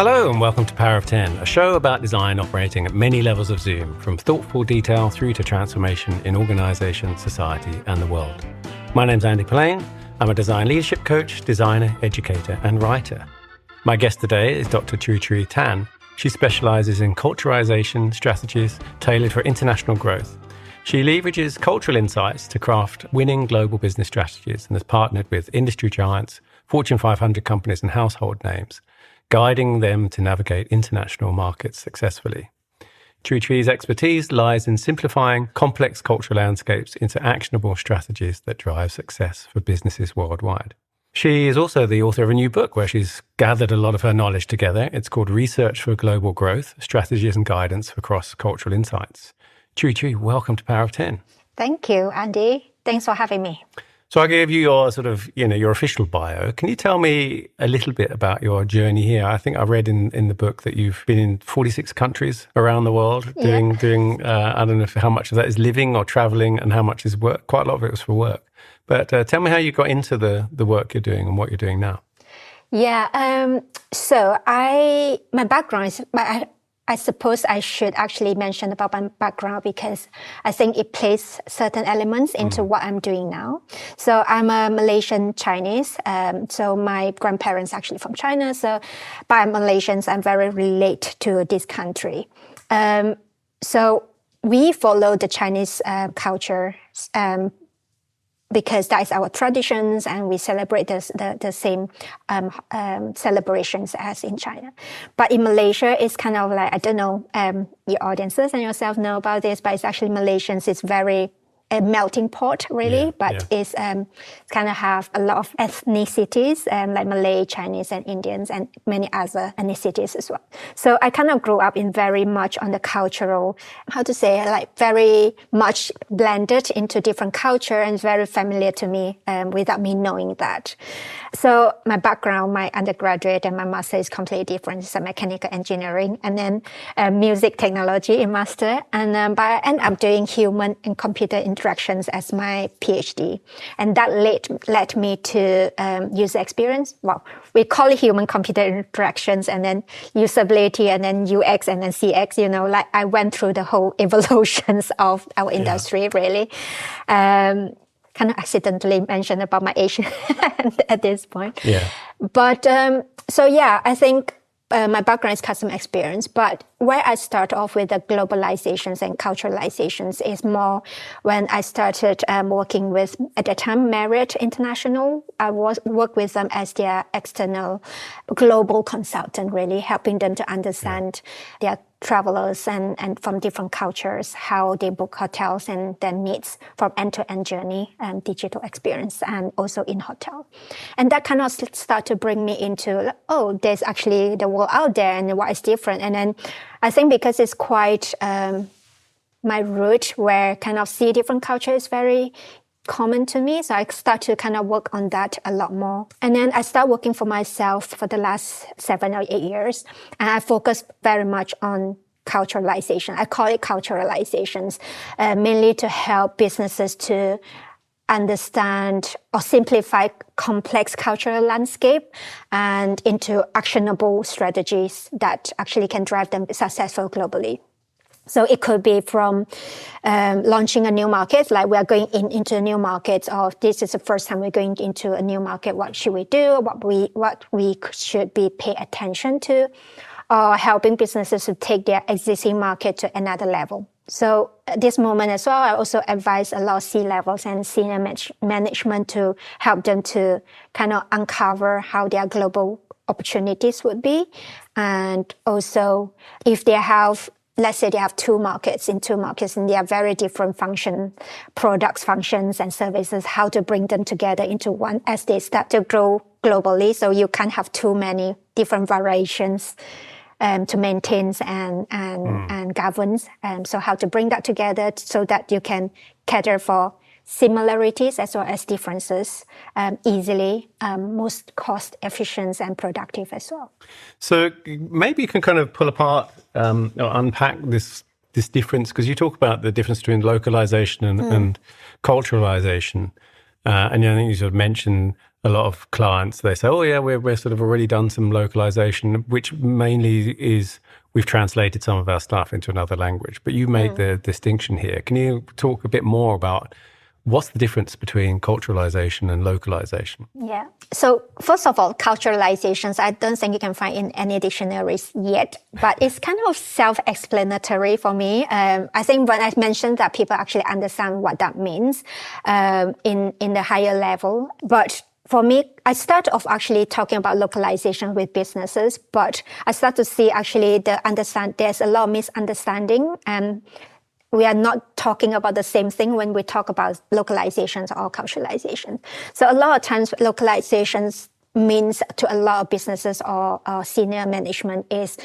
Hello and welcome to Power of 10, a show about design operating at many levels of Zoom, from thoughtful detail through to transformation in organisation, society and the world. My name's Andy Polaine. I'm a design leadership coach, designer, educator and writer. My guest today is Dr. Chui Chui Tan. She specialises in culturalisation strategies tailored for international growth. She leverages cultural insights to craft winning global business strategies and has partnered with industry giants, Fortune 500 companies and household names, guiding them to navigate international markets successfully. Chui Chui's expertise lies in simplifying complex cultural landscapes into actionable strategies that drive success for businesses worldwide. She is also the author of a new book where she's gathered a lot of her knowledge together. It's called Research for Global Growth, Strategies and Guidance for Cross-Cultural Insights. Chui Chui, welcome to Power of 10. Thank you, Andy. Thanks for having me. So I gave you your your official bio. Can you tell me a little bit about your journey here? I think I read in the book that you've been in 46 countries around the world doing I don't know how much of that is living or traveling and how much is work. Quite a lot of it was for work. But tell me how you got into the work you're doing and what you're doing now. Yeah, so my background is, I suppose I should actually mention about my background because I think it plays certain elements into what I'm doing now. So I'm a Malaysian Chinese. So my grandparents are actually from China. So by Malaysians, I'm very related to this country. So we follow the Chinese culture because that is our traditions and we celebrate the same celebrations as in China. But in Malaysia, it's kind of like, I don't know, your audiences and yourself know about this, but it's actually Malaysians, it's very a melting pot, really, it's kind of have a lot of ethnicities, like Malay, Chinese, and Indians, and many other ethnicities as well. So I kind of grew up in very much on the cultural, very much blended into different culture and very familiar to me without me knowing that. So my background, my undergraduate and my master is completely different. It's a mechanical engineering and then music technology in master. And but I end up doing human and computer interactions as my PhD. And that led me to user experience. Well, we call it human computer interactions and then usability and then UX and then CX, like I went through the whole evolutions of our industry, really. Kind of accidentally mentioned about my age at this point. Yeah. But I think my background is customer experience, but where I start off with the globalizations and culturalizations is more when I started working with, at the time, Marriott International. I worked with them as their external global consultant, really helping them to understand their travelers and from different cultures, how they book hotels and their needs from end-to-end journey and digital experience and also in hotel. And that kind of started to bring me into, there's actually the world out there and what is different. And then I think because it's quite my root where kind of see different culture is very common to me. So I start to kind of work on that a lot more. And then I start working for myself for the last 7 or 8 years. And I focus very much on culturalization. I call it culturalizations, mainly to help businesses to understand or simplify complex cultural landscape and into actionable strategies that actually can drive them successful globally. So it could be from launching a new market, like we are going into a new market, or this is the first time we're going into a new market. What should we do? What we should be pay attention to, or helping businesses to take their existing market to another level. So at this moment as well, I also advise a lot of C-levels and senior management to help them to kind of uncover how their global opportunities would be, and also if they have. Let's say they have two markets and they are very different products, functions, and services, how to bring them together into one as they start to grow globally. So you can't have too many different variations to maintain and govern. So how to bring that together so that you can cater for similarities as well as differences easily, most cost efficient and productive as well. So maybe you can kind of pull apart or unpack this difference, because you talk about the difference between localization and culturalization. And I think you sort of mentioned a lot of clients, they say, oh yeah, we're sort of already done some localization, which mainly is we've translated some of our stuff into another language. But you made the distinction here. Can you talk a bit more about what's the difference between culturalization and localization? Yeah. So first of all, culturalizations, I don't think you can find in any dictionaries yet, but it's kind of self-explanatory for me. I think when I mentioned that people actually understand what that means in the higher level. But for me, I start off actually talking about localization with businesses, but I start to see actually there's a lot of misunderstanding, and we are not talking about the same thing when we talk about localizations or culturalization. So a lot of times localizations means to a lot of businesses or senior management is,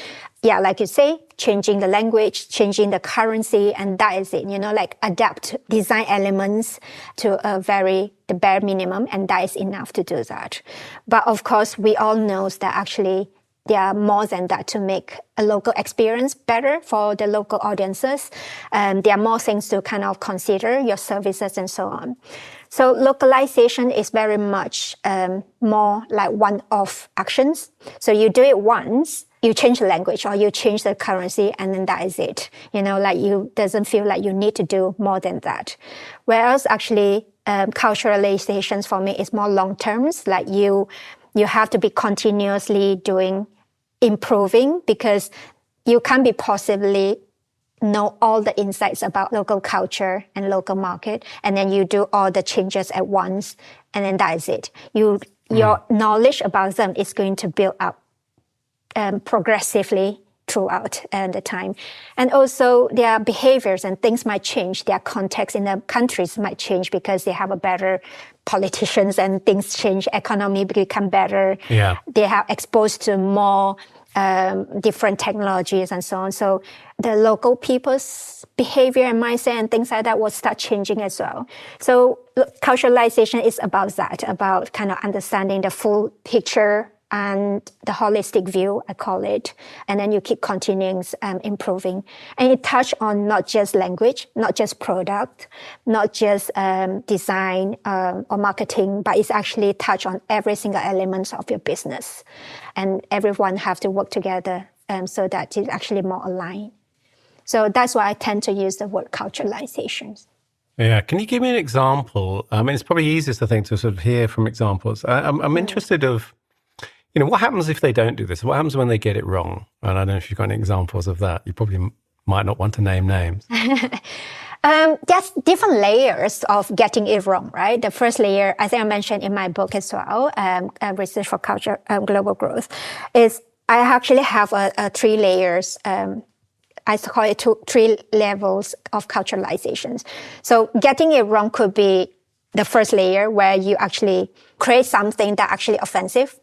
like you say, changing the language, changing the currency, and that is it, like adapt design elements to the bare minimum, and that is enough to do that. But of course, we all know that actually there are more than that to make a local experience better for the local audiences. There are more things to kind of consider, your services and so on. So localization is very much more like one-off actions. So you do it once, you change the language or you change the currency, and then that is it. Like you doesn't feel like you need to do more than that. Whereas actually culturalizations for me is more long terms, like you have to be continuously improving, because you can't be possibly know all the insights about local culture and local market, and then you do all the changes at once, and then that is it. Your knowledge about them is going to build up progressively throughout the time. And also their behaviors and things might change. Their context in the countries might change because they have a better politicians and things change. Economy become better. Yeah. They are exposed to more different technologies and so on. So the local people's behavior and mindset and things like that will start changing as well. So culturalization is about that, about kind of understanding the full picture and the holistic view, I call it. And then you keep continuing improving. And it touches on not just language, not just product, not just design or marketing, but it's actually touch on every single element of your business. And everyone have to work together so that it's actually more aligned. So that's why I tend to use the word culturalizations. Yeah. Can you give me an example? I mean, it's probably easiest, I think, to sort of hear from examples. I'm interested of, what happens if they don't do this? What happens when they get it wrong? And I don't know if you've got any examples of that. You probably might not want to name names. There's different layers of getting it wrong, right? The first layer, I think I mentioned in my book as well, Research for Culture, Global Growth, is I actually have three layers. I call it three levels of culturalizations. So getting it wrong could be the first layer, where you actually create something that actually offensive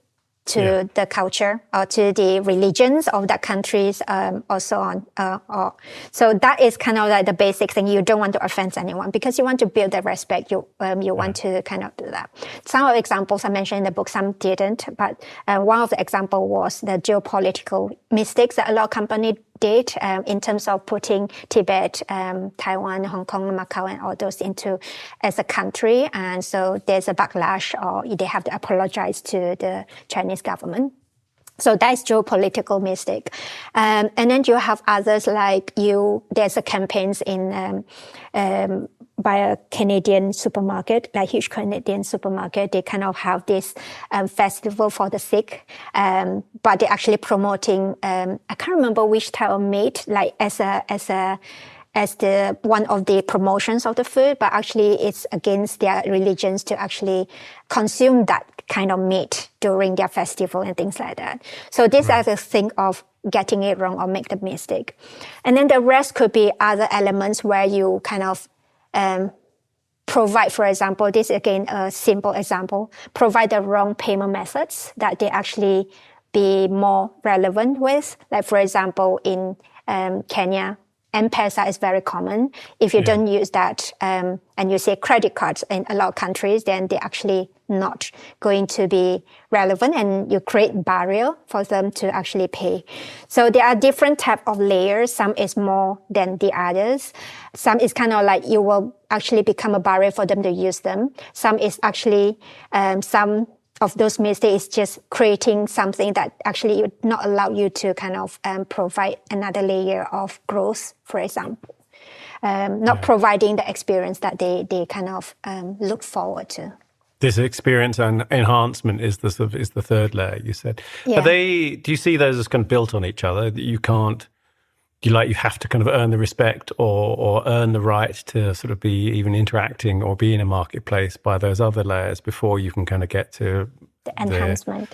to the culture or to the religions of that countries or so on. So that is kind of like the basic thing. You don't want to offend anyone because you want to build the respect. You want to kind of do that. Some of the examples I mentioned in the book, some didn't, but one of the example was the geopolitical mistakes that a lot of companies did in terms of putting Tibet, Taiwan, Hong Kong, Macau, and all those into as a country. And so there's a backlash, or they have to apologize to the Chinese government. So that's geopolitical mistake. And then you have others like there's a campaigns in by a Canadian supermarket, like huge Canadian supermarket. They kind of have this festival for the sick, but they're actually promoting, I can't remember which type of meat, like as the one of the promotions of the food, but actually it's against their religions to actually consume that kind of meat during their festival and things like that. So these are the thing of getting it wrong or make the mistake. And then the rest could be other elements where you kind of provide, for example, this again a simple example, provide the wrong payment methods that they actually be more relevant with. Like for example, in Kenya, M-Pesa is very common. If you don't use that and you say credit cards in a lot of countries, then they're actually not going to be relevant, and you create barrier for them to actually pay. So there are different type of layers. Some is more than the others. Some is kind of like you will actually become a barrier for them to use them. Some is actually, some of those mistakes is just creating something that actually would not allow you to kind of provide another layer of growth, for example. Not providing the experience that they kind of look forward to. This experience and enhancement is the third layer, you said. Yeah. Do you see those as kind of built on each other? That you have to kind of earn the respect or earn the right to sort of be even interacting or be in a marketplace by those other layers before you can kind of get to the enhancement.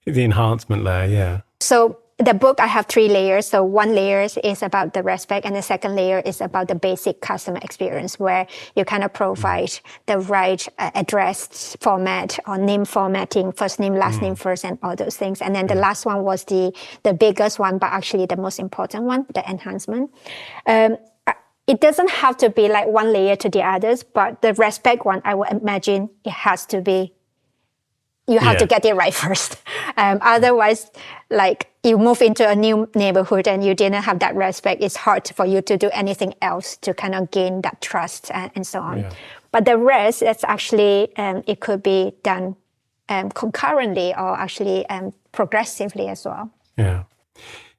The enhancement layer, yeah. So the book, I have 3 layers. So one layer is about the respect, and the second layer is about the basic customer experience, where you kind of provide the right address format or name formatting, first name, last name first, and all those things. And then the last one was the biggest one, but actually the most important one, the enhancement. It doesn't have to be like one layer to the others, but the respect one, I would imagine it has to be. You have to get it right first. Otherwise, like you move into a new neighborhood and you didn't have that respect, it's hard for you to do anything else to kind of gain that trust and so on. Yeah. But the rest, it's actually, it could be done concurrently or actually progressively as well. Yeah.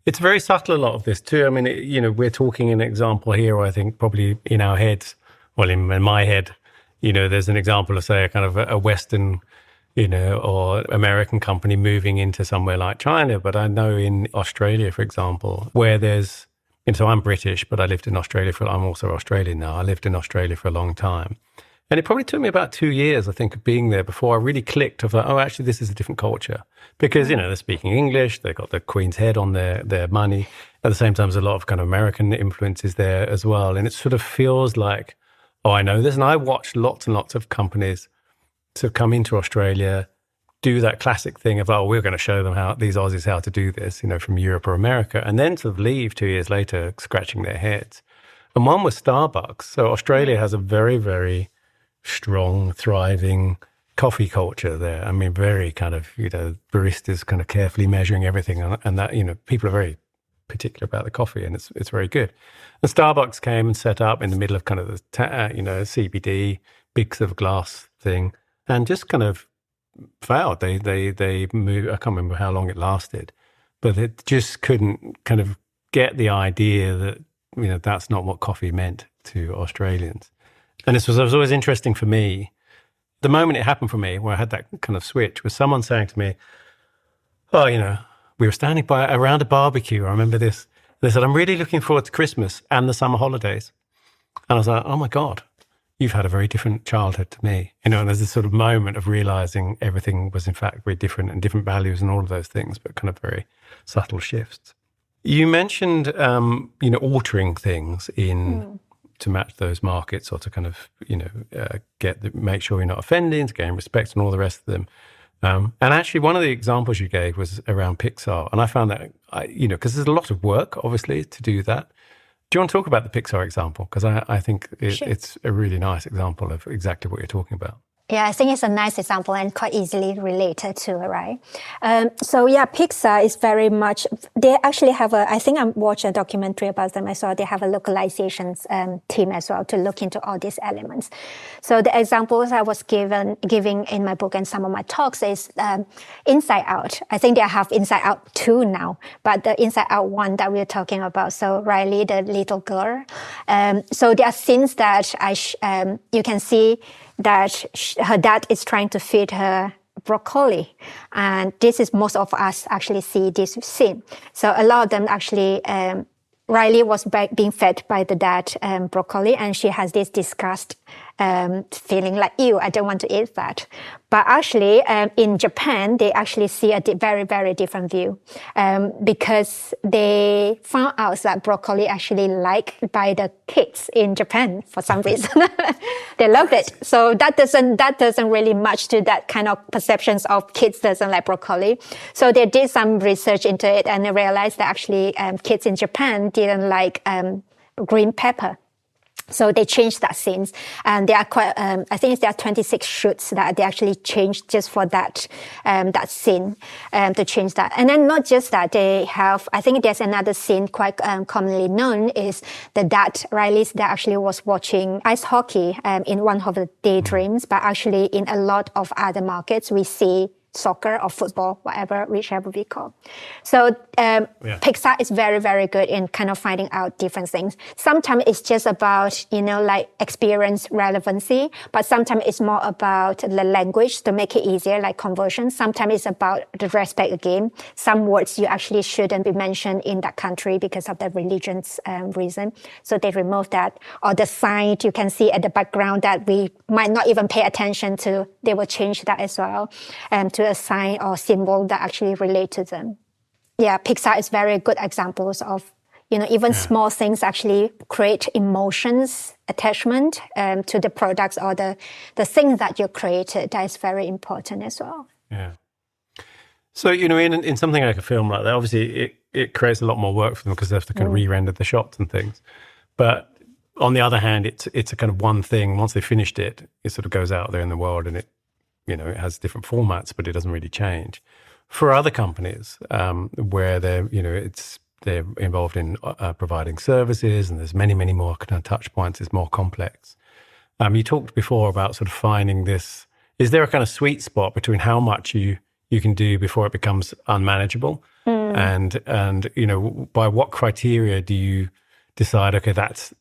It's very subtle, a lot of this too. I mean, we're talking an example here, I think probably in our heads, well, in my head, there's an example of, say, a kind of a Western or American company moving into somewhere like China. But I know in Australia, for example, where there's, so I'm British, but I lived in Australia I'm also Australian now. I lived in Australia for a long time. And it probably took me about 2 years, I think, of being there before I really clicked of like, oh, actually, this is a different culture. Because, they're speaking English, they've got the Queen's head on their money. At the same time, there's a lot of kind of American influences there as well. And it sort of feels like, oh, I know this. And I watched lots and lots of companies to come into Australia, do that classic thing of, oh, we're going to show them these Aussies how to do this, from Europe or America, and then sort of leave 2 years later scratching their heads. And one was Starbucks. So Australia has a very, very strong, thriving coffee culture there. I mean, very kind of, baristas kind of carefully measuring everything, and that, people are very particular about the coffee, and it's very good. And Starbucks came and set up in the middle of kind of the, CBD, big sort of glass thing, and just kind of failed. They moved, I can't remember how long it lasted, but it just couldn't kind of get the idea that, that's not what coffee meant to Australians. And it was always interesting for me. The moment it happened for me, where I had that kind of switch, was someone saying to me, oh, we were standing around a barbecue. I remember this. They said, I'm really looking forward to Christmas and the summer holidays. And I was like, oh my God, you've had a very different childhood to me. And there's this sort of moment of realizing everything was in fact very different, and different values and all of those things, but kind of very subtle shifts. You mentioned, altering things to match those markets, or to kind of, make sure you're not offending, to gain respect and all the rest of them. And actually, one of the examples you gave was around Pixar. And I found that, because there's a lot of work, obviously, to do that. Do you want to talk about the Pixar example? Because I think it's a really nice example of exactly what you're talking about. Yeah, I think it's a nice example and quite easily related to, right? Pixar is very much, they actually have I think I watched a documentary about them. I saw they have a localizations team as well to look into all these elements. So the examples I was giving in my book and some of my talks is Inside Out. I think they have Inside Out 2 now, but the Inside Out 1 that we're talking about, so Riley, the little girl. So there are scenes that you can see that her dad is trying to feed her broccoli. And this is, most of us actually see this scene. So a lot of them actually, Riley was being fed by the dad broccoli, and she has this disgust feeling like, ew, I don't want to eat that. But actually, in Japan, they actually see a very, very different view because they found out that broccoli actually liked by the kids in Japan for some reason. They loved it. So that doesn't really match to that kind of perceptions of kids doesn't like broccoli. So they did some research into it, and they realized that actually kids in Japan didn't like green pepper. So they changed that scenes, and there are quite. I think there are 26 shoots that they actually changed just for that scene to change that. And then not just that, they have. I think there's another scene quite commonly known is the dad Riley's that actually was watching ice hockey in one of the daydreams, but actually in a lot of other markets we see soccer or football, whichever we call. So Pixar is very, very good in kind of finding out different things. Sometimes it's just about, like experience relevancy, but sometimes it's more about the language to make it easier, like conversion. Sometimes it's about the respect again. Some words you actually shouldn't be mentioned in that country because of the religion's reason. So they remove that. Or the sign you can see at the background that we might not even pay attention to, they will change that as well. To a sign or symbol that actually relate to them. Yeah, Pixar is very good examples of, even small things actually create emotions, attachment to the products or the thing that you created. That is very important as well. Yeah. So, in something like a film like that, obviously it creates a lot more work for them because they have to kind of re-render the shots and things. But on the other hand, it's a kind of one thing. Once they finished it, it sort of goes out there in the world and it has different formats, but it doesn't really change. For other companies where they're involved in providing services and there's many, many more kind of touch points, it's more complex. You talked before about sort of finding this. Is there a kind of sweet spot between how much you can do before it becomes unmanageable, and by what criteria do you decide? Okay, that's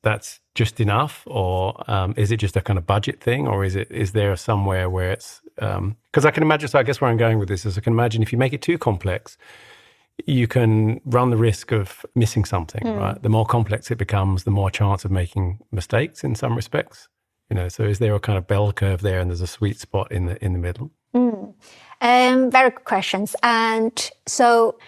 just enough, or is it just a kind of budget thing, or is there somewhere where it's because I can imagine. So I guess where I'm going with this is I can imagine if you make it too complex, you can run the risk of missing something, right? The more complex it becomes, the more chance of making mistakes in some respects. So is there a kind of bell curve there, and there's a sweet spot in the middle? Very good questions, and so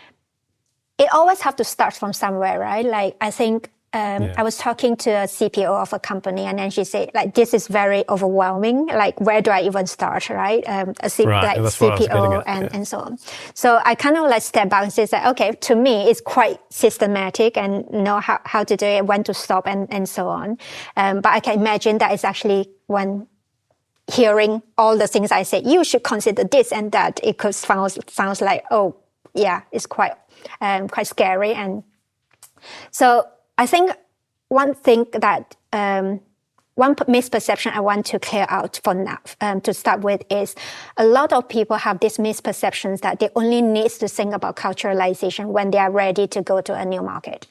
it always have to start from somewhere, right? Like I think. I was talking to a CPO of a company, and then she said, like, this is very overwhelming. Like, where do I even start, right? CPO and so on. So I kind of like step back and say, okay, to me, it's quite systematic and know how to do it, when to stop and so on. But I can imagine that it's actually when hearing all the things I say, you should consider this and that, it could sounds like, oh, yeah, it's quite scary. And so I think one thing that one misperception I want to clear out for now to start with is a lot of people have these misperceptions that they only need to think about culturalization when they are ready to go to a new market.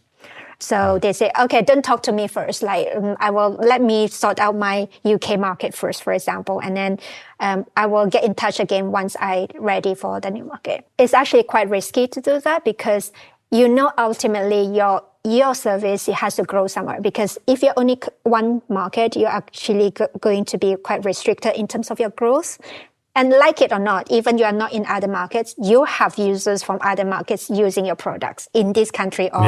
So they say, okay, don't talk to me first. Like let me sort out my UK market first, for example, and then I will get in touch again once I'm ready for the new market. It's actually quite risky to do that because ultimately your service, it has to grow somewhere, because if you're only one market, you're actually going to be quite restricted in terms of your growth. And like it or not, even you are not in other markets, you have users from other markets using your products in this country, or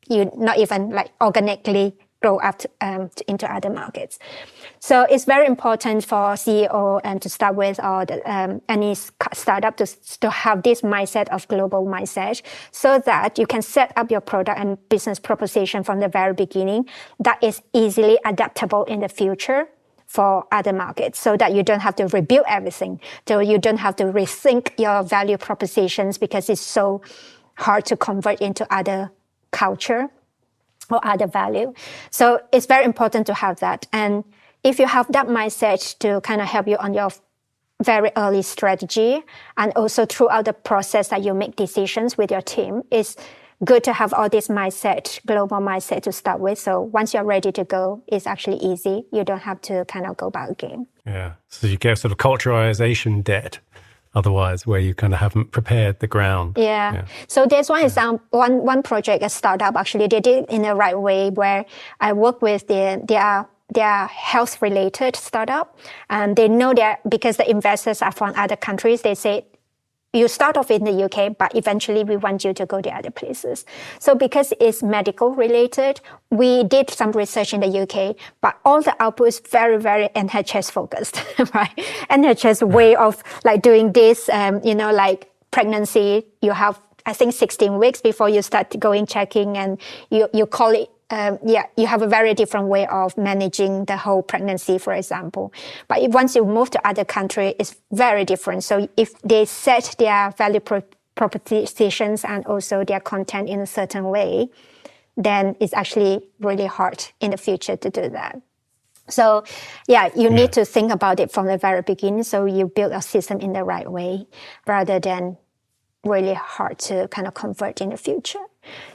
you not even like organically grow up into other markets. So it's very important for CEO and to start with, or any startup to have this mindset of global mindset, so that you can set up your product and business proposition from the very beginning that is easily adaptable in the future for other markets, so that you don't have to rebuild everything. So you don't have to rethink your value propositions because it's so hard to convert into other culture or other value. So it's very important to have that. And if you have that mindset to kind of help you on your very early strategy, and also throughout the process that you make decisions with your team, it's good to have all this mindset, global mindset to start with. So once you're ready to go, it's actually easy. You don't have to kind of go back again. Yeah. So you get sort of culturalization debt otherwise, where you kind of haven't prepared the ground. Yeah. So there's one example, one project, a startup, actually, they did it in the right way, where I work with their health-related startup. And they know that because the investors are from other countries, they say, you start off in the UK, but eventually we want you to go to other places. So because it's medical related, we did some research in the UK, but all the output is very, very NHS focused, right? NHS way of like doing this, like pregnancy, you have, I think, 16 weeks before you start going checking, and you call it you have a very different way of managing the whole pregnancy, for example. But once you move to other country, it's very different. So if they set their value propositions and also their content in a certain way, then it's actually really hard in the future to do that. So you need to think about it from the very beginning. So you build a system in the right way rather than really hard to kind of convert in the future.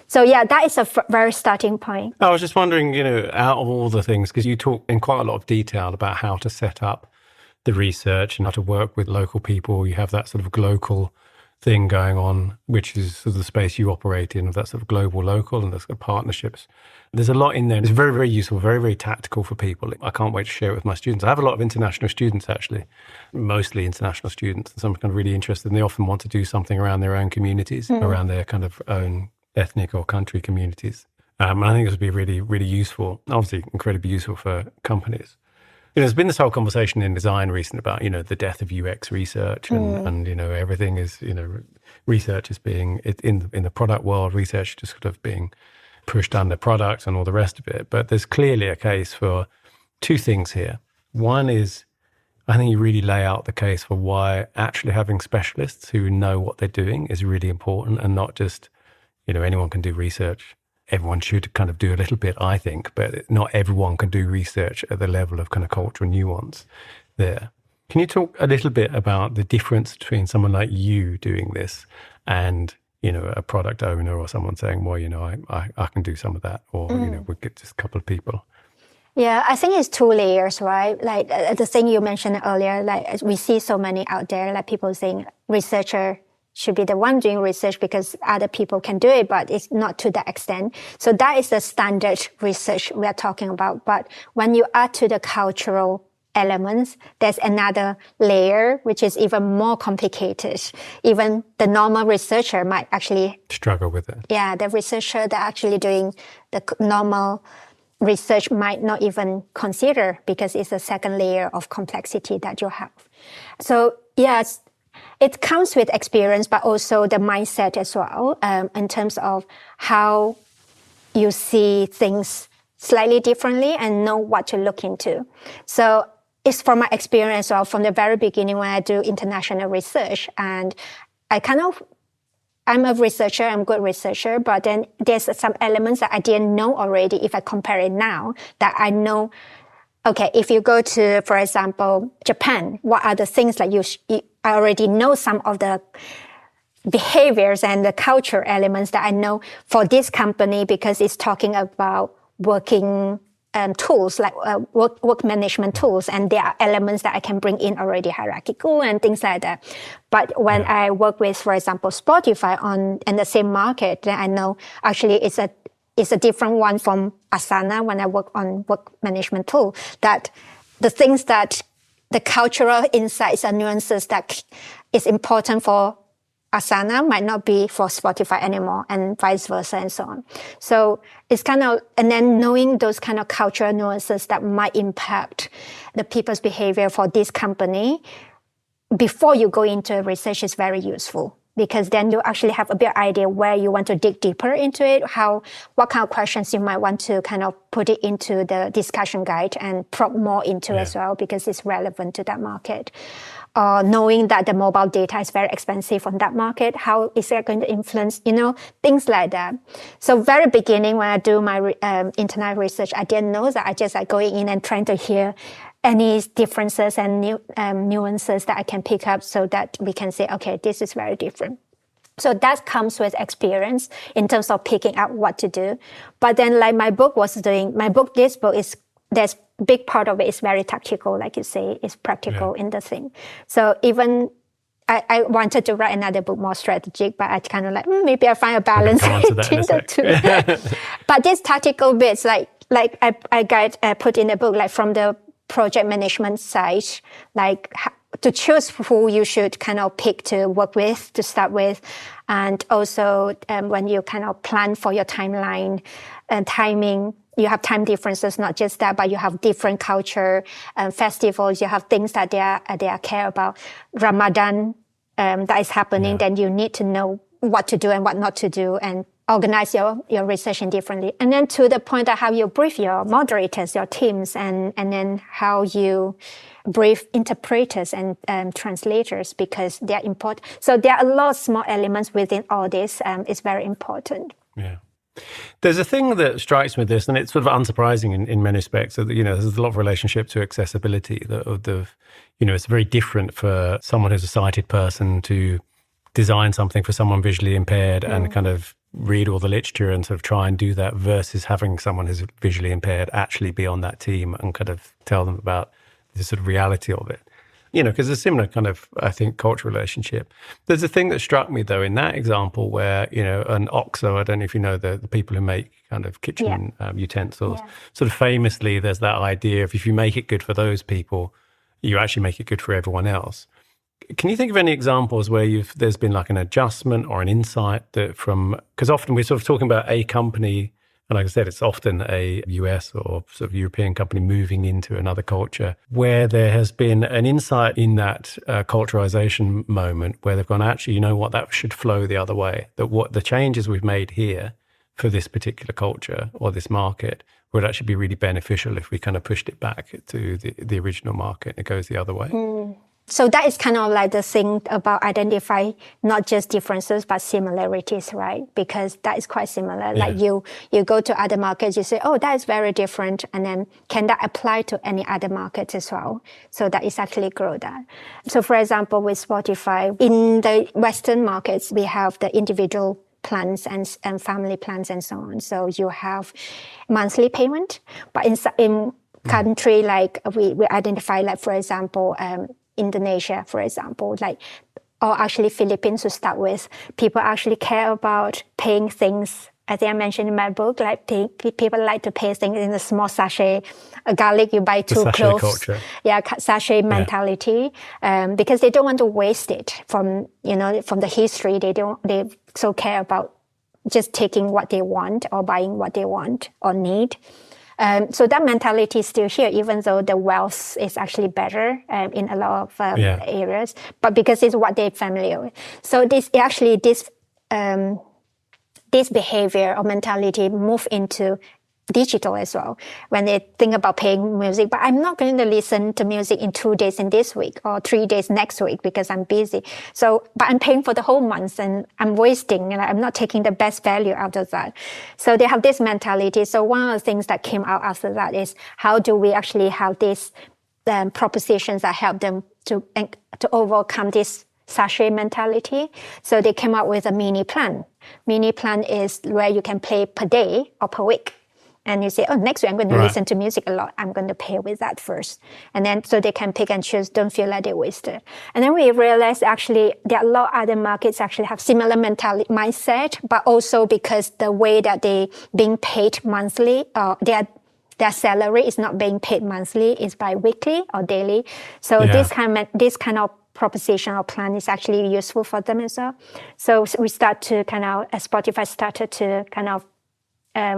So that is a very starting point. I was just wondering, out of all the things, because you talk in quite a lot of detail about how to set up the research and how to work with local people. You have that sort of global thing going on, which is sort of the space you operate in, of that sort of global local and the sort of partnerships. There's a lot in there. It's very, very useful, very, very tactical for people. I can't wait to share it with my students. I have a lot of international students, actually, mostly international students. And some are kind of really interested, and they often want to do something around their own communities, around their kind of own ethnic or country communities. And I think this would be really, really useful, obviously incredibly useful for companies. There's been this whole conversation in design recently about, the death of UX research and everything is, research is being, in the product world, research just sort of being pushed under product and all the rest of it. But there's clearly a case for two things here. One is, I think you really lay out the case for why actually having specialists who know what they're doing is really important, and not just, anyone can do research. Everyone should kind of do a little bit, I think, but not everyone can do research at the level of kind of cultural nuance there. Can you talk a little bit about the difference between someone like you doing this and, a product owner or someone saying, well, I can do some of that, or, we'll get just a couple of people? Yeah, I think it's two layers, right? Like the thing you mentioned earlier, like we see so many out there, like people saying researcher should be the one doing research because other people can do it, but it's not to that extent. So that is the standard research we are talking about. But when you add to the cultural elements, there's another layer, which is even more complicated. Even the normal researcher might actually struggle with it. Yeah, the researcher that actually doing the normal research might not even consider, because it's a second layer of complexity that you have. So yes, it comes with experience, but also the mindset as well, in terms of how you see things slightly differently and know what to look into. So it's from my experience, or from the very beginning when I do international research, and I'm a researcher, I'm a good researcher, but then there's some elements that I didn't know already. If I compare it now, that I know, okay, if you go to, for example, Japan, what are the things that I already know some of the behaviors and the culture elements that I know for this company, because it's talking about working tools, like work management tools, and there are elements that I can bring in already hierarchical and things like that. But when I work with, for example, Spotify in the same market, then I know actually it's a different one from Asana when I work on work management tool, that the things that the cultural insights and nuances that is important for Asana might not be for Spotify anymore, and vice versa, and so on. So it's kind of, and then knowing those kind of cultural nuances that might impact the people's behavior for this company before you go into research is very useful, because then you actually have a bit idea where you want to dig deeper into it, what kind of questions you might want to kind of put it into the discussion guide and probe more into as well, because it's relevant to that market. Knowing that the mobile data is very expensive on that market, how is that going to influence, things like that. So very beginning when I do my internet research, I didn't know that. I just like going in and trying to hear any differences and nuances that I can pick up, so that we can say, okay, this is very different. So that comes with experience in terms of picking out what to do. But then like this book is, there's big part of it is very tactical, like you say, it's practical in the thing. So even I wanted to write another book more strategic, but I kind of like, maybe I find a balance between the two. But these tactical bits, like I got put in the book, like from the project management side, like to choose who you should kind of pick to work with, to start with. And also when you kind of plan for your timeline and timing, you have time differences, not just that, but you have different culture, festivals, you have things that they are care about. Ramadan that is happening, then you need to know what to do and what not to do, and organize your research differently. And then to the point of how you brief your moderators, your teams, and then how you brief interpreters and translators, because they're important. So there are a lot of small elements within all this. It's very important. Yeah. There's a thing that strikes me with this, and it's sort of unsurprising in many respects, that, there's a lot of relationship to accessibility. It's very different for someone who's a sighted person to design something for someone visually impaired and kind of read all the literature and sort of try and do that, versus having someone who's visually impaired actually be on that team and kind of tell them about the sort of reality of it. Because there's a similar kind of, I think, cultural relationship. There's a thing that struck me, though, in that example where, an OXO, I don't know if you know the people who make kind of kitchen utensils, sort of famously, there's that idea of if you make it good for those people, you actually make it good for everyone else. Can you think of any examples where there's been like an adjustment or an insight that because often we're sort of talking about a company, and like I said, it's often a US or sort of European company moving into another culture, where there has been an insight in that culturalization moment where they've gone, actually, you know what, that should flow the other way, that what the changes we've made here for this particular culture or this market would actually be really beneficial if we kind of pushed it back to the original market and it goes the other way. So that is kind of like the thing about identify not just differences, but similarities, right? Because that is quite similar. Yeah. Like you go to other markets, you say, oh, that is very different. And then can that apply to any other markets as well? So that is actually grow that. So for example, with Spotify, in the Western markets, we have the individual plans and family plans and so on. So you have monthly payment, but in country like we identify, like for example, Indonesia, for example, or actually Philippines to start with, people actually care about paying things. I think I mentioned in my book, people like to pay things in a small sachet. A garlic, you buy two cloves. Culture. Yeah, sachet mentality, because they don't want to waste it from the history. They so care about just taking what they want or buying what they want or need. So that mentality is still here, even though the wealth is actually better in a lot of areas, but because it's what they're familiar with. So this behavior or mentality move into digital as well. When they think about paying music, but I'm not going to listen to music in 2 days in this week or 3 days next week because I'm busy. So, but I'm paying for the whole month and I'm wasting and I'm not taking the best value out of that. So they have this mentality. So one of the things that came out after that is how do we actually have these propositions that help them to overcome this sachet mentality. So they came up with a mini plan. Mini plan is where you can pay per day or per week. And you say, oh, next week I'm going to listen to music a lot. I'm going to pay with that first. And then so they can pick and choose, don't feel like they wasted. And then we realized actually there are a lot of other markets actually have similar mindset, but also because the way that they being paid monthly, their salary is not being paid monthly, it's bi-weekly or daily. So this kind of proposition or plan is actually useful for them as well. So we start to Spotify started to kind of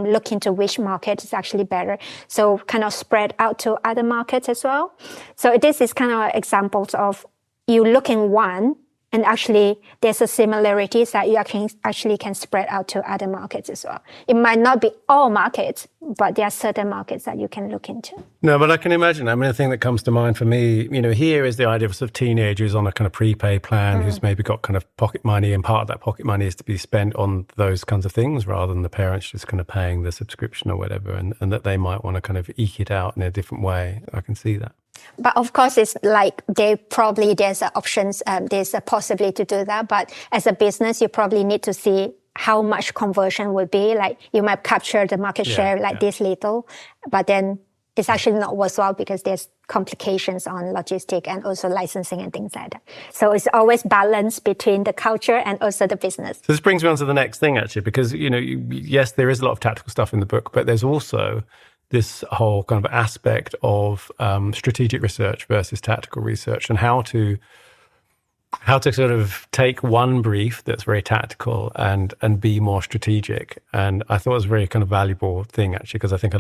look into which market is actually better. So kind of spread out to other markets as well. So this is kind of examples of you look in one and actually there's a similarities that you actually can spread out to other markets as well. It might not be all markets, but there are certain markets that you can look into. No, but I can imagine. I mean, the thing that comes to mind for me, here is the idea of sort of teenagers on a kind of prepaid plan who's maybe got kind of pocket money, and part of that pocket money is to be spent on those kinds of things rather than the parents just kind of paying the subscription or whatever, and that they might want to kind of eke it out in a different way. I can see that. But of course, it's like there's options, there's a possibility to do that. But as a business, you probably need to see how much conversion would be. Like you might capture the market share this little, but then it's actually not worthwhile because there's complications on logistics and also licensing and things like that. So it's always balance between the culture and also the business. So this brings me on to the next thing, actually, because, yes, there is a lot of tactical stuff in the book, but there's also this whole kind of aspect of strategic research versus tactical research, and how to sort of take one brief that's very tactical and be more strategic. And I thought it was a very kind of valuable thing, actually, because I think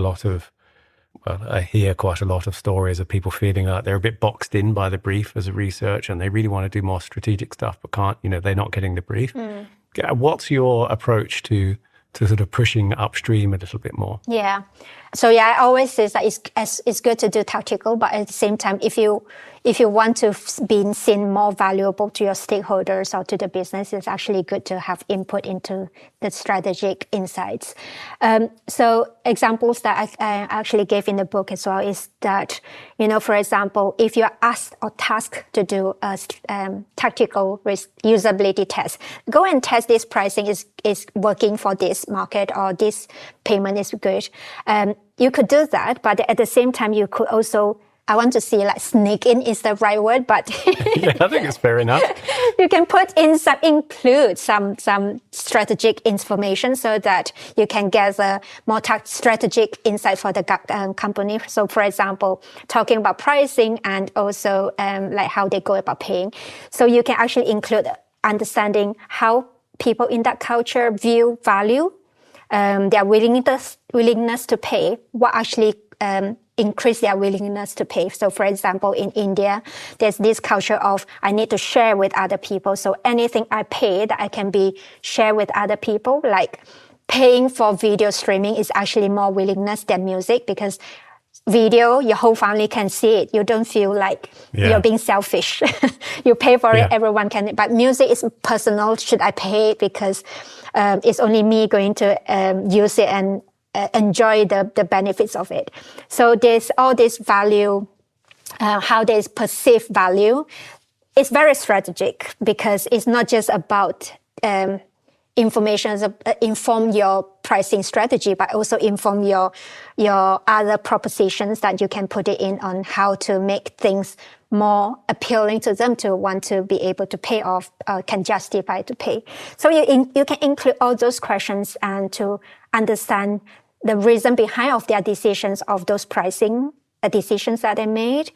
I hear quite a lot of stories of people feeling like they're a bit boxed in by the brief as a research and they really want to do more strategic stuff, but can't, they're not getting the brief. What's your approach to to sort of pushing upstream a little bit more. Yeah. So I always say that it's good to do tactical, but at the same time, if you want to be seen more valuable to your stakeholders or to the business, it's actually good to have input into the strategic insights. So examples that I actually gave in the book as well is that, for example, if you're asked or tasked to do a tactical usability test, go and test this pricing is working for this market or this payment is good. You could do that, but at the same time, you could also, I want to see like sneak in is the right word, but yeah, I think it's fair enough. You can include some strategic information so that you can gather more strategic insight for the company. So for example, talking about pricing and also like how they go about paying. So you can actually include understanding how people in that culture view value, their willingness to pay, what actually increase their willingness to pay. So for example, in India, there's this culture of I need to share with other people. So anything I pay that I can be share with other people, like paying for video streaming is actually more willingness than music, because video, your whole family can see it. You don't feel like you're being selfish. You pay for it, everyone can. But music is personal. Should I pay it because it's only me going to use it and enjoy the benefits of it. So there's all this value, how they perceive value. It's very strategic because it's not just about information inform your pricing strategy, but also inform your other propositions that you can put it in on how to make things more appealing to them to want to be able to pay off, can justify to pay. So you can include all those questions and to understand the reason behind of their decisions of those pricing decisions that they made,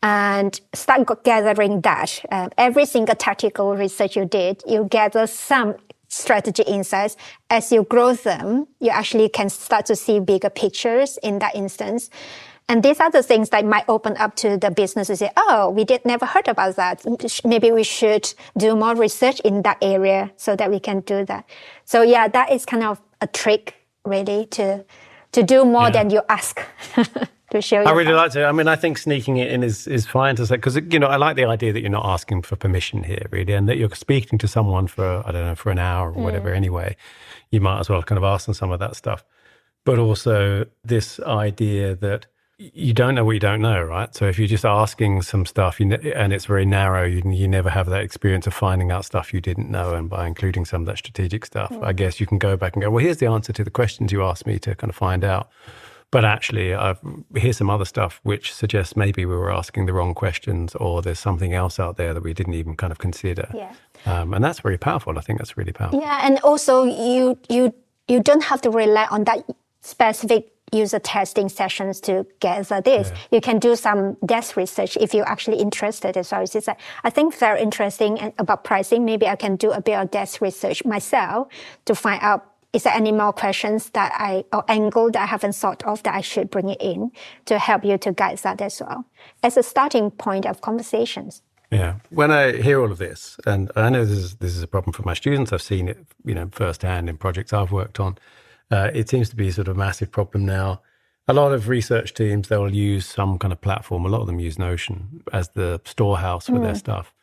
and start gathering that. Every single tactical research you did, you gather some strategy insights. As you grow them, you actually can start to see bigger pictures in that instance. And these are the things that might open up to the business to say, oh, we never heard about that. Maybe we should do more research in that area so that we can do that. So yeah, that is kind of a trick really to do more than you ask to show you. I really like to. I mean, I think sneaking it in is fine to say, because, I like the idea that you're not asking for permission here, really, and that you're speaking to someone for, I don't know, for an hour or whatever anyway. You might as well kind of ask them some of that stuff. But also this idea that you don't know what you don't know, right? So if you're just asking some stuff and it's very narrow, you never have that experience of finding out stuff you didn't know. And by including some of that strategic stuff, I guess you can go back and go, well, here's the answer to the questions you asked me to kind of find out. But actually, here's some other stuff which suggests maybe we were asking the wrong questions, or there's something else out there that we didn't even kind of consider. Yeah. And that's very powerful. I think that's really powerful. Yeah, and also you don't have to rely on that specific user testing sessions to gather this. Yeah. You can do some desk research if you're actually interested as well. It's like, I think very interesting about pricing. Maybe I can do a bit of desk research myself to find out, is there any more questions or angle that I haven't thought of that I should bring it in to help you to guide that as well as a starting point of conversations. Yeah. When I hear all of this, and I know this is a problem for my students, I've seen it, firsthand in projects I've worked on. It seems to be sort of a massive problem now. A lot of research teams, they'll use some kind of platform. A lot of them use Notion as the storehouse for their stuff.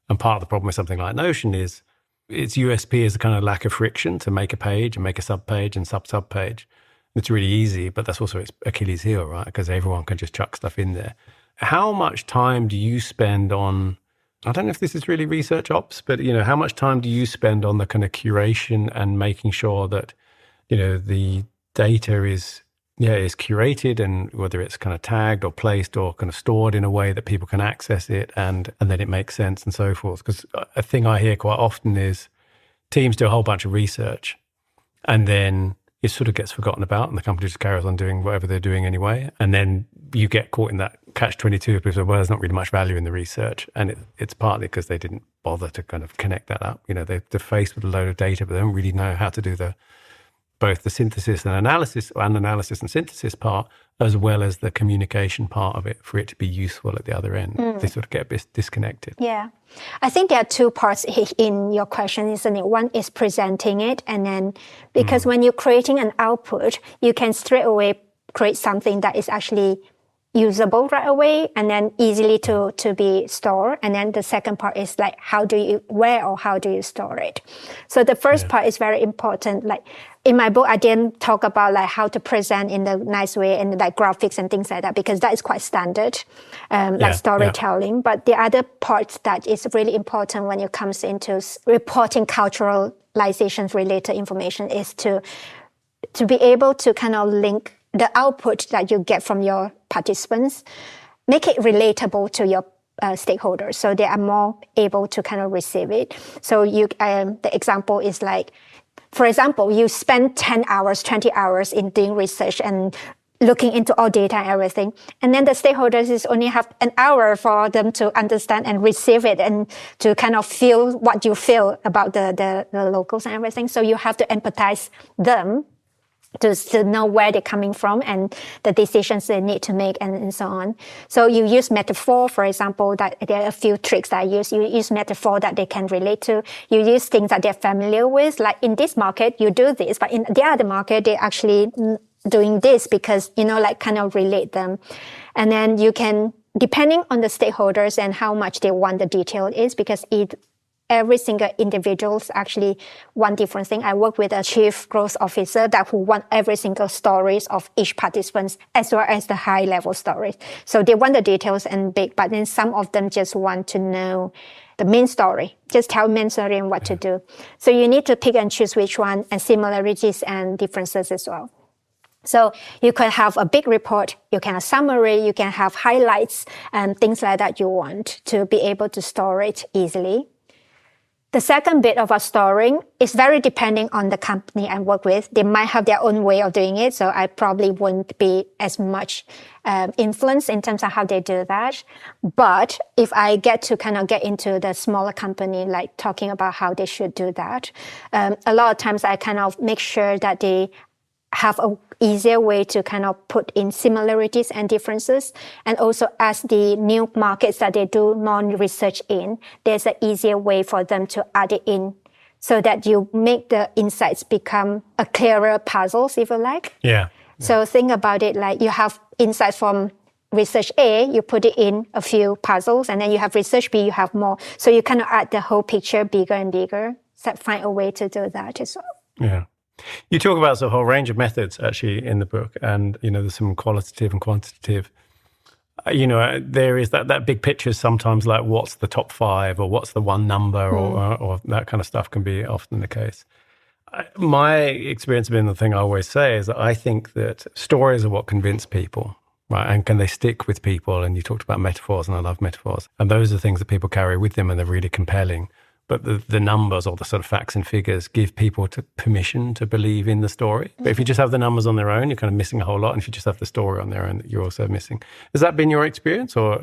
And part of the problem with something like Notion is its USP is a kind of lack of friction to make a page and make a sub-page and sub-page. It's really easy, but that's also its Achilles heel, right? Because everyone can just chuck stuff in there. How much time do you spend on, I don't know if this is really research ops, but, how much time do you spend on the kind of curation and making sure that the data is curated, and whether it's kind of tagged or placed or kind of stored in a way that people can access it and then it makes sense and so forth? Because a thing I hear quite often is teams do a whole bunch of research and then it sort of gets forgotten about and the company just carries on doing whatever they're doing anyway. And then you get caught in that catch-22 because, well, there's not really much value in the research. And it's partly because they didn't bother to kind of connect that up. They're faced with a load of data, but they don't really know how to do the both the synthesis and analysis and synthesis part, as well as the communication part of it for it to be useful at the other end. They sort of get a bit disconnected. Yeah. I think there are two parts in your question, isn't it? One is presenting it, and then because when you're creating an output, you can straight away create something that is actually usable right away and then easily to be stored. And then the second part is like, where or how do you store it? So the first part is very important. Like in my book, I didn't talk about like how to present in the nice way and like graphics and things like that, because that is quite standard, like storytelling. But the other part that is really important when it comes into reporting culturalization related information is to be able to kind of link the output that you get from your participants, make it relatable to your stakeholders, so they are more able to kind of receive it. So the example is like, for example, you spend 10 hours, 20 hours in doing research and looking into all data and everything, and then the stakeholders is only have an hour for them to understand and receive it and to kind of feel what you feel about the locals and everything. So you have to empathize them to know where they're coming from and the decisions they need to make and so on. So you use metaphor, for example, that there are a few tricks that I use. You use metaphor that they can relate to. You use things that they're familiar with. Like in this market, you do this, but in the other market, they're actually doing this because, like kind of relate them. And then you can, depending on the stakeholders and how much they want the detail is, because every single individual's actually one different thing. I work with a chief growth officer who want every single stories of each participant as well as the high level stories. So they want the details and big, but then some of them just want to know the main story. Just tell main story and what to do. So you need to pick and choose which one, and similarities and differences as well. So you could have a big report, you can have summary, you can have highlights and things like that you want to be able to store it easily. The second bit of our storing is very depending on the company I work with. They might have their own way of doing it, so I probably wouldn't be as much influence in terms of how they do that. But if I get to kind of get into the smaller company, like talking about how they should do that, a lot of times I kind of make sure that they have a easier way to kind of put in similarities and differences. And also as the new markets that they do more research in, there's an easier way for them to add it in so that you make the insights become a clearer puzzles, if you like. Yeah. So think about it like you have insights from research A, you put it in a few puzzles, and then you have research B, you have more. So you kind of add the whole picture bigger and bigger. So find a way to do that as well. Yeah. You talk about a whole range of methods actually in the book, and there's some qualitative and quantitative. There is that big picture sometimes, like what's the top 5 or what's the one number or that kind of stuff can be often the case. My experience has been, the thing I always say is that I think that stories are what convince people, right? And can they stick with people? And you talked about metaphors, and I love metaphors. And those are things that people carry with them, and they're really compelling. But the numbers or the sort of facts and figures give people permission to believe in the story. But if you just have the numbers on their own, you're kind of missing a whole lot. And if you just have the story on their own, you're also missing. Has that been your experience, or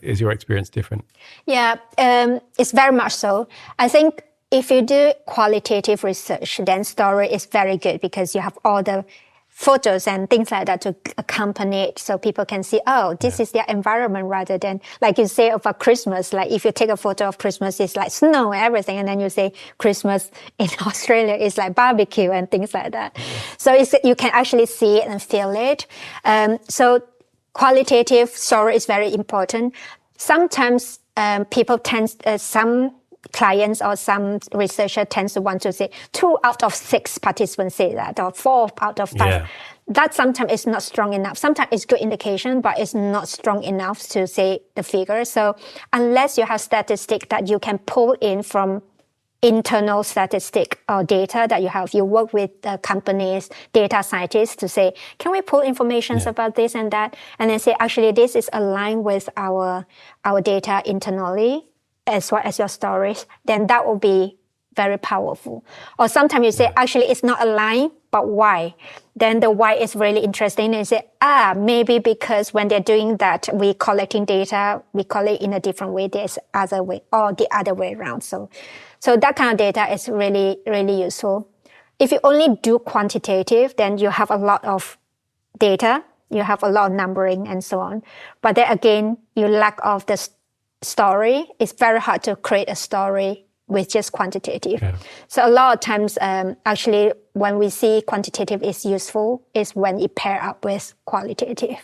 is your experience different? Yeah, it's very much so. I think if you do qualitative research, then story is very good because you have all the photos and things like that to accompany it, so people can see, this is their environment, rather than like you say about Christmas. Like if you take a photo of Christmas, it's like snow and everything, and then you say Christmas in Australia is like barbecue and things like that. So you can actually see it and feel it. So qualitative story is very important. Sometimes people some clients or some researcher tends to want to say 2 out of 6 participants say that, or 4 out of 5. Yeah. That sometimes is not strong enough. Sometimes it's good indication, but it's not strong enough to say the figure. So unless you have statistics that you can pull in from internal statistic or data that you work with companies, data scientists to say, can we pull information about this and that? And then say, actually, this is aligned with our data internally, as well as your stories, then that will be very powerful. Or sometimes you say, actually, it's not aligned, but why? Then the why is really interesting. And you say, maybe because when they're doing that, we're collecting data, we collect in a different way, there's other way, or the other way around. So that kind of data is really, really useful. if you only do quantitative, then you have a lot of data, you have a lot of numbering and so on. But then again, you lack of the story. It's very hard to create a story with just quantitative. Yeah. So a lot of times, actually, when we see quantitative is useful, is when it pair up with qualitative.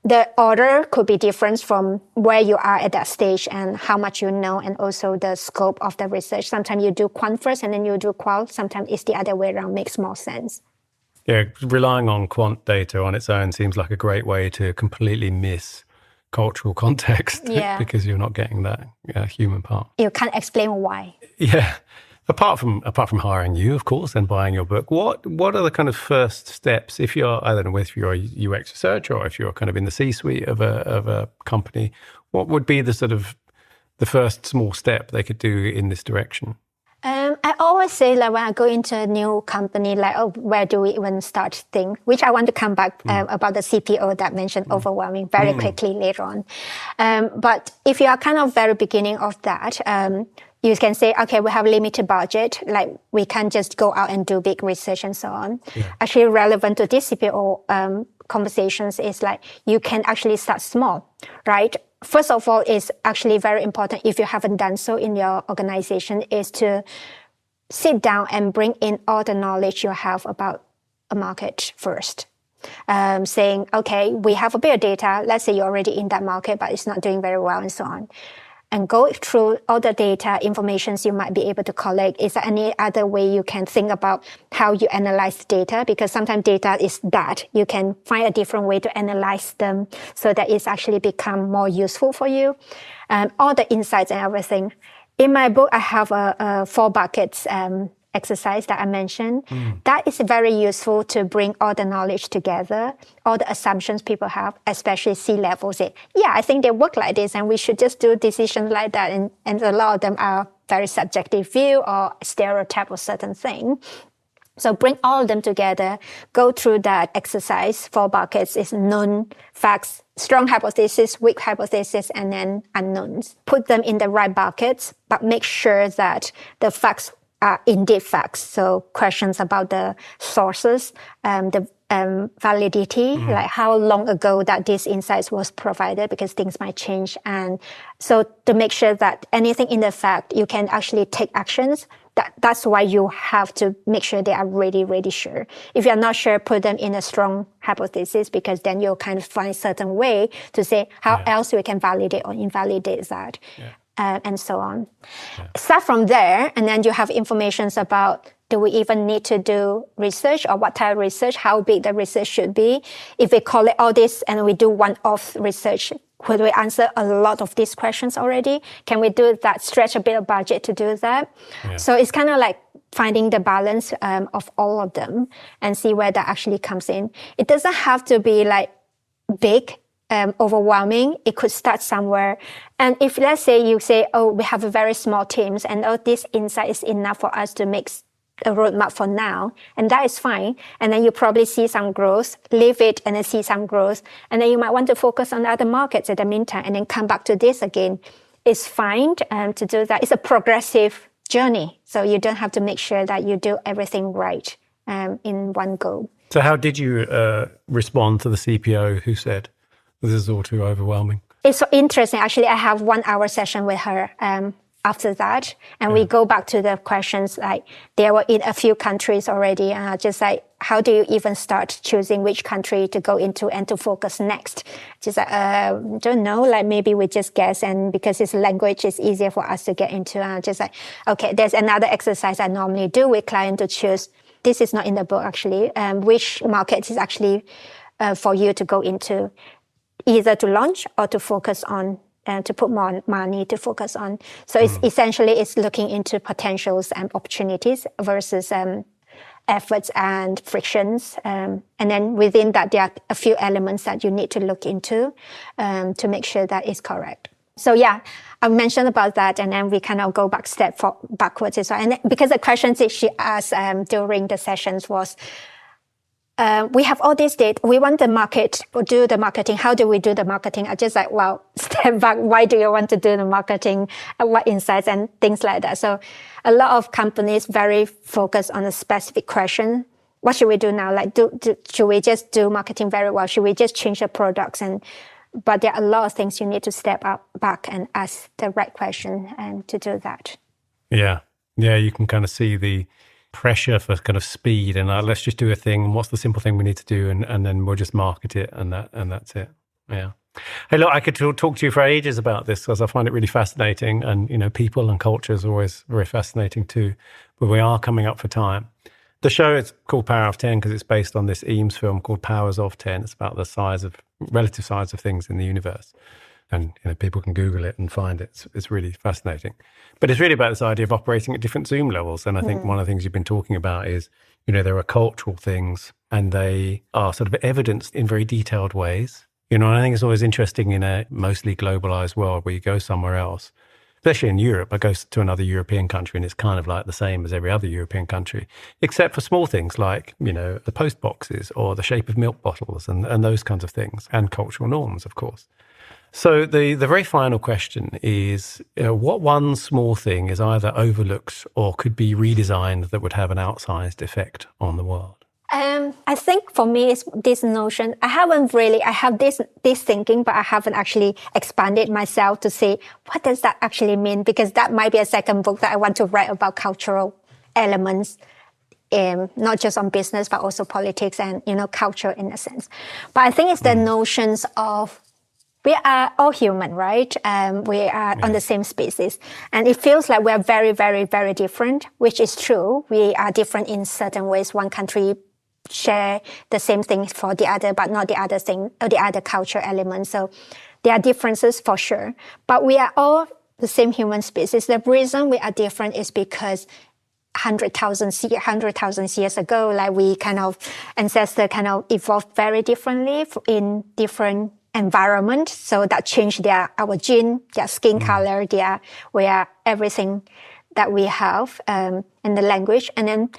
The order could be different from where you are at that stage and how much you know, and also the scope of the research. Sometimes you do quant first and then you do qual. Sometimes it's the other way around, makes more sense. Yeah, relying on quant data on its own seems like a great way to completely miss cultural context because you're not getting that human part. You can't explain why. Yeah. Apart from hiring you, of course, and buying your book, what are the kind of first steps if you're, I don't know, if you're a UX researcher or if you're kind of in the C-suite of a company, what would be the sort of the first small step they could do in this direction? I always say, like, when I go into a new company, like, where do we even start things? Which I want to come back about the CPO that mentioned overwhelming very quickly later on. But if you are kind of very beginning of that, you can say, okay, we have limited budget, like we can't just go out and do big research and so on. Yeah. Actually, relevant to this CPO conversations is like you can actually start small, right? First of all, it's actually very important, if you haven't done so in your organization, is to sit down and bring in all the knowledge you have about a market first. Saying, okay, we have a bit of data. Let's say you're already in that market, but it's not doing very well and so on. And go through all the data, informations you might be able to collect. Is there any other way you can think about how you analyze data? Because sometimes data is that. You can find a different way to analyze them so that it's actually become more useful for you. All the insights and everything. In my book, I have a 4 buckets exercise that I mentioned. That is very useful to bring all the knowledge together, all the assumptions people have, especially C-level say, yeah, I think they work like this and we should just do decisions like that. And a lot of them are very subjective view or stereotype of certain thing. So bring all of them together, go through that exercise. 4 buckets is known facts, strong hypothesis, weak hypothesis, and then unknowns. Put them in the right buckets, but make sure that the facts are indeed facts. So questions about the sources, the validity, like how long ago that these insights was provided, because things might change. And so to make sure that anything in the fact, you can actually take actions. That's why you have to make sure they are really, really sure. If you're not sure, put them in a strong hypothesis, because then you'll kind of find a certain way to say how else we can validate or invalidate that. And so on. Start from there, and then you have information about, do we even need to do research, or what type of research, how big the research should be? If we collect all this and we do one-off research, could we answer a lot of these questions already? Can we do that, stretch a bit of budget to do that? So it's kind of like finding the balance of all of them and see where that actually comes in. It doesn't have to be like big, overwhelming. It could start somewhere. And if, let's say, you say, oh, we have a very small teams and this insight is enough for us to make a roadmap for now, and that is fine. And then you probably see some growth, leave it and then see some growth. And then you might want to focus on other markets at the meantime and then come back to this again. It's fine to do that. It's a progressive journey. So you don't have to make sure that you do everything right in one go. So how did you respond to the CPO who said, this is all too overwhelming? It's so interesting. Actually, I have 1 hour session with her after that. And we go back to the questions, like they were in a few countries already. Just like, how do you even start choosing which country to go into and to focus next? Just like, don't know, like maybe we just guess. And because it's language, it's easier for us to get into. Just like, okay, there's another exercise I normally do with clients to choose. This is not in the book, actually. Which market is actually for you to go into, either to launch or to focus on, to put more money to focus on. So it's essentially, it's looking into potentials and opportunities versus efforts and frictions. And then within that, there are a few elements that you need to look into to make sure that it's correct. So yeah, I mentioned about that, and then we kind of go backwards as well. And because the questions that she asked during the sessions was, we have all this data. We want the market or do the marketing. How do we do the marketing? I just like, well, step back. Why do you want to do the marketing? What insights and things like that. So a lot of companies very focused on a specific question. What should we do now? Like, should we just do marketing very well? Should we just change the products? But there are a lot of things you need to step back and ask the right question and to do that. Yeah. Yeah, you can kind of see the pressure for kind of speed and let's just do a thing. What's the simple thing we need to do? And then we'll just market it and that's it. Yeah. Hey, look, I could talk to you for ages about this because I find it really fascinating. And, people and culture is always very fascinating too. But we are coming up for time. The show is called Power of 10 because it's based on this Eames film called Powers of 10. It's about the relative size of things in the universe. And people can Google it and find it. It's really fascinating. But it's really about this idea of operating at different Zoom levels. And I think one of the things you've been talking about is, there are cultural things and they are sort of evidenced in very detailed ways. And I think it's always interesting in a mostly globalized world where you go somewhere else, especially in Europe. I go to another European country and it's kind of like the same as every other European country, except for small things like, the post boxes or the shape of milk bottles and those kinds of things, and cultural norms, of course. So the very final question is, what one small thing is either overlooked or could be redesigned that would have an outsized effect on the world? I think for me, it's this notion. I have this thinking, but I haven't actually expanded myself to see what does that actually mean? Because that might be a second book that I want to write about cultural elements, not just on business, but also politics and, culture in a sense. But I think it's the notions of we are all human, right? We are on the same species. And it feels like we are very, very, very different, which is true. We are different in certain ways. One country share the same things for the other, but not the other thing, or the other culture element. So there are differences for sure. But we are all the same human species. The reason we are different is because 100,000 years ago, like we ancestors evolved very differently in different environment, so that changed our gene, their skin color, everything that we have, and the language. And then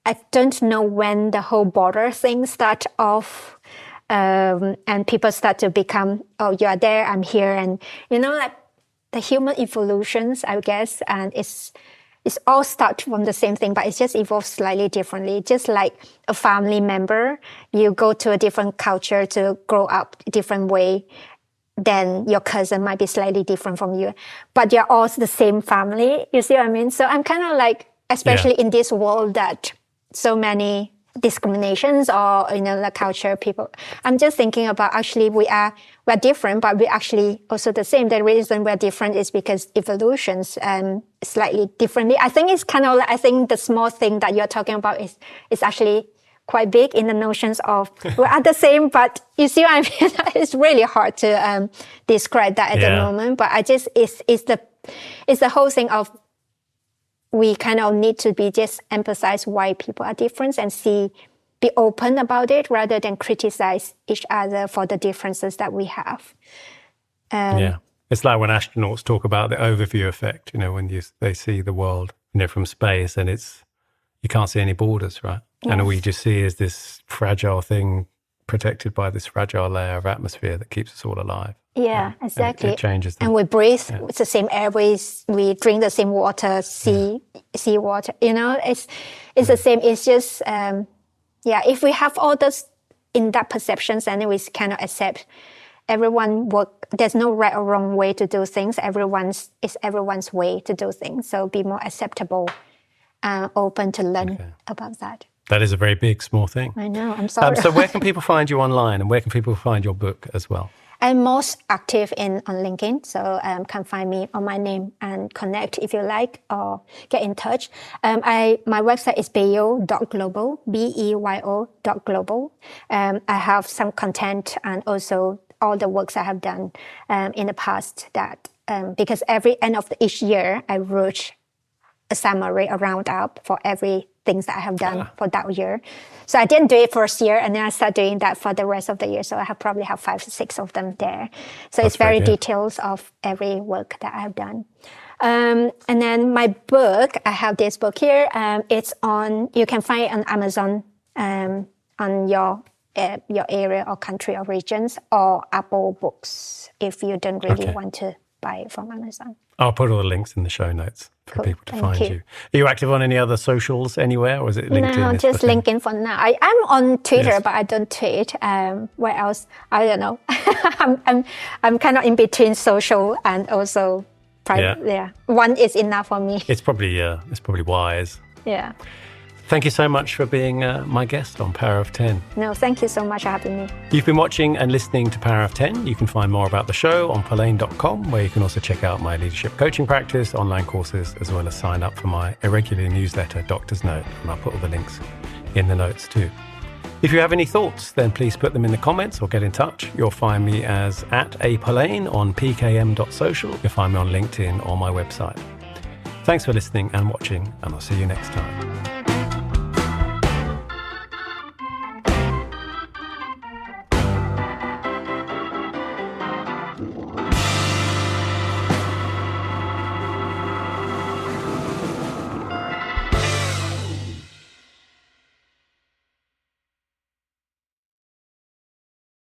I don't know when the whole border thing start off, and people start to become, oh, you are there, I'm here, and like the human evolutions, I guess, and it's all start from the same thing, but it just evolves slightly differently. Just like a family member, you go to a different culture to grow up a different way, then your cousin might be slightly different from you, but you're all the same family. You see what I mean? So I'm kind of like, especially in this world that so many discriminations or, the culture people, I'm just thinking about actually we're different, but we're actually also the same. The reason we're different is because evolutions slightly differently. I think it's kind of like, I think the small thing that you're talking about is actually quite big in the notions of we are the same, but you see what I mean? It's really hard to describe that at the moment, but it's the whole thing of we kind of need to just emphasize why people are different and be open about it rather than criticize each other for the differences that we have. It's like when astronauts talk about the overview effect, when they see the world, from space and you can't see any borders, right? Yes. And all you just see is this fragile thing protected by this fragile layer of atmosphere that keeps us all alive. Yeah, exactly. It changes. And we breathe it's the same air. We drink the same water, sea water. It's the same. It's just, if we have all those in that perceptions, and we cannot accept everyone work. There's no right or wrong way to do things. It's everyone's way to do things. So be more acceptable, open to learn about that. That is a very big, small thing. I know. I'm sorry. So where can people find you online, and where can people find your book as well? I'm most active on LinkedIn, so can find me on my name and connect if you like, or get in touch. My website is beyo.global, beyo.global. I have some content and also all the works I have done in the past that, because every end of each year, I wrote a summary, a roundup for every things that I have done for that year. So I didn't do it first year, and then I started doing that for the rest of the year. So I probably have 5 or 6 of them there. So it's very details of every work that I have done. And then my book, I have this book here. You can find it on Amazon. on your area or country or regions, or Apple Books if you don't really want to buy it from Amazon. I'll put all the links in the show notes for people to find you. Are you active on any other socials anywhere, or is it LinkedIn? No, just LinkedIn for now. I am on Twitter, but I don't tweet. Where else? I don't know. I'm kind of in between social and also private. Yeah. One is enough for me. It's probably wise. Yeah. Thank you so much for being my guest on Power of 10. No, thank you so much for having me. You've been watching and listening to Power of 10. You can find more about the show on Polaine.com, where you can also check out my leadership coaching practice, online courses, as well as sign up for my irregular newsletter, Doctor's Note. And I'll put all the links in the notes too. If you have any thoughts, then please put them in the comments or get in touch. You'll find me as @apolaine on pkm.social. You'll find me on LinkedIn or my website. Thanks for listening and watching, and I'll see you next time.